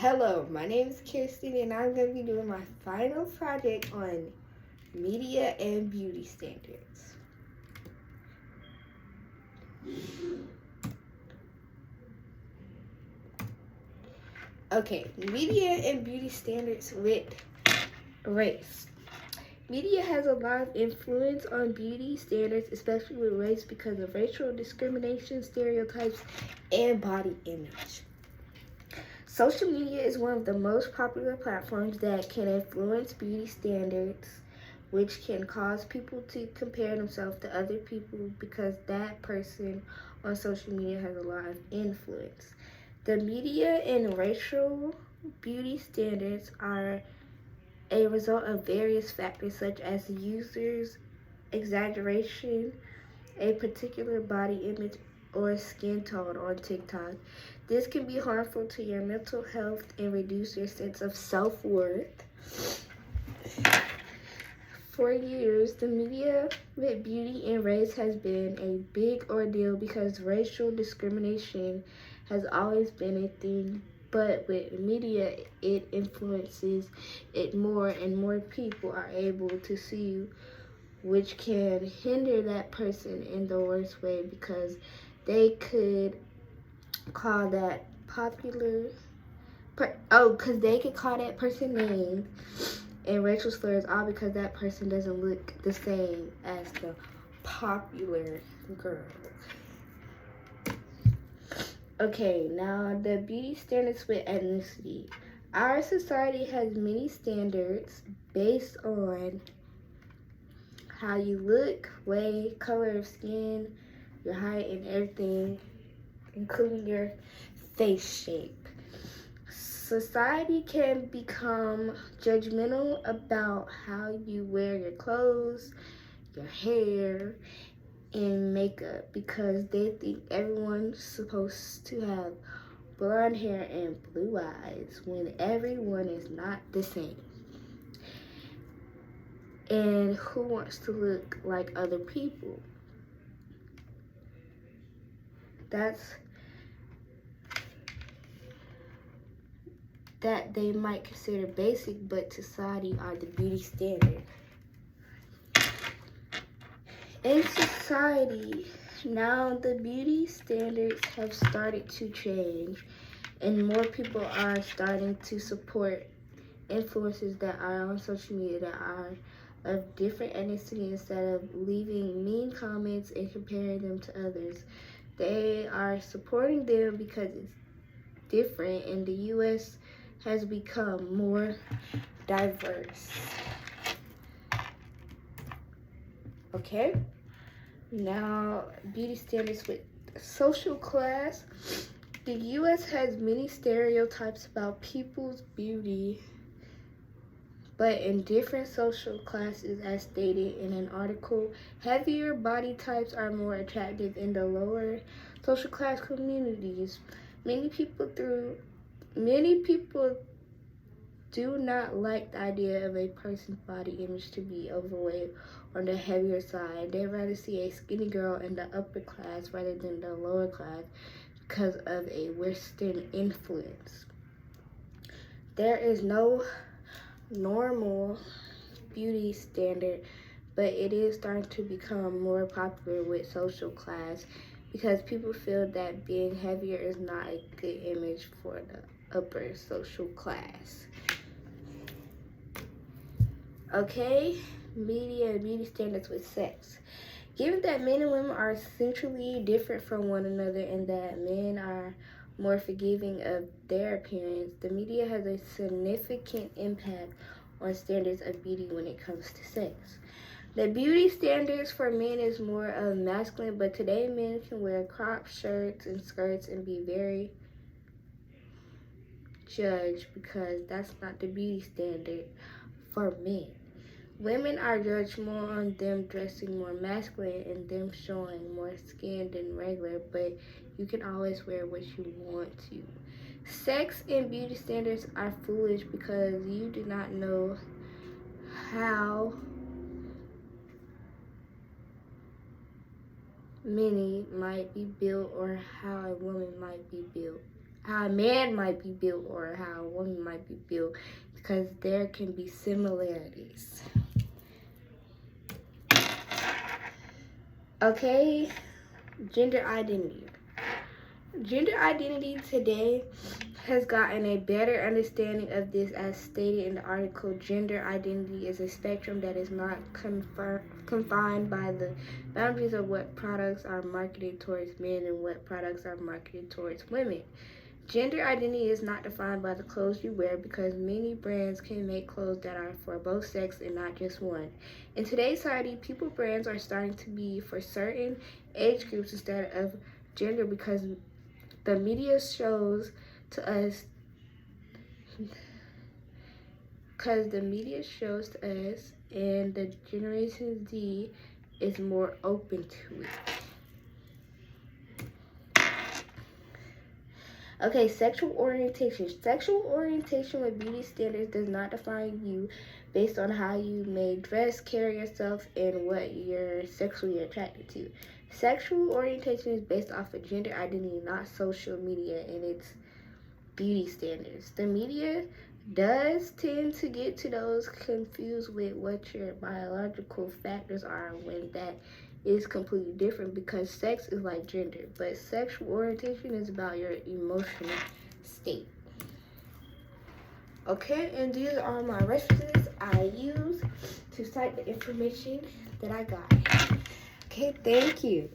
Hello, my name is Kirsten and I'm going to be doing my final project on media and beauty standards. Okay, media and beauty standards with race. Media has a lot of influence on beauty standards, especially with race because of racial discrimination, stereotypes, and body image. Social media is one of the most popular platforms that can influence beauty standards, which can cause people to compare themselves to other people because that person on social media has a lot of influence. The media and racial beauty standards are a result of various factors such as users' exaggeration, a particular body image, or skin tone on TikTok. This can be harmful to your mental health and reduce your sense of self-worth. For years, the media with beauty and race has been a big ordeal because racial discrimination has always been a thing. But with media, it influences it more, and more people are able to see, which can hinder that person in the worst way because they could call that because they could call that person names and racial slurs all because that person doesn't look the same as the popular girl. Okay, now the beauty standards with ethnicity. Our society has many standards based on how you look, weight, color of skin, your height, and everything, including your face shape. Society can become judgmental about how you wear your clothes, your hair, and makeup because they think everyone's supposed to have blonde hair and blue eyes when everyone is not the same. And who wants to look like other people? That they might consider basic, but to society are the beauty standard. In society, now the beauty standards have started to change, and more people are starting to support influencers that are on social media that are of different ethnicity instead of leaving mean comments and comparing them to others. They are supporting them because it's different, and the U.S. has become more diverse. Okay? Now, beauty standards with social class. The U.S. has many stereotypes about people's beauty, but in different social classes, as stated in an article, heavier body types are more attractive in the lower social class communities. Many people do not like the idea of a person's body image to be overweight on the heavier side. They rather see a skinny girl in the upper class rather than the lower class because of a Western influence. There is no normal beauty standard, but it is starting to become more popular with social class because people feel that being heavier is not a good image for the upper social class. Okay, media and beauty standards with sex. Given that men and women are essentially different from one another and that men are more forgiving of their appearance, the media has a significant impact on standards of beauty when it comes to sex. The beauty standards for men is more of masculine, but today men can wear cropped shirts and skirts and be very judged because that's not the beauty standard for men. Women are judged more on them dressing more masculine and them showing more skin than regular, but you can always wear what you want to. Sex and beauty standards are foolish because you do not know how many might be built or how a woman might be built. how a man might be built or how a woman might be built, because there can be similarities. Okay, gender identity. Gender identity today has gotten a better understanding of this, as stated in the article. Gender identity is a spectrum that is not confined by the boundaries of what products are marketed towards men and what products are marketed towards women. Gender identity is not defined by the clothes you wear, because many brands can make clothes that are for both sex and not just one. In today's society, people brands are starting to be for certain age groups instead of gender, because the media shows to us and the Generation Z is more open to it. Okay, sexual orientation. Sexual orientation with beauty standards does not define you based on how you may dress, carry yourself, and what you're sexually attracted to. Sexual orientation is based off of gender identity, not social media and its beauty standards. The media does tend to get to those confused with what your biological factors are, when that is completely different, because sex is like gender, but sexual orientation is about your emotional state. Okay, and these are my references I use to cite the information that I got. Okay, thank you.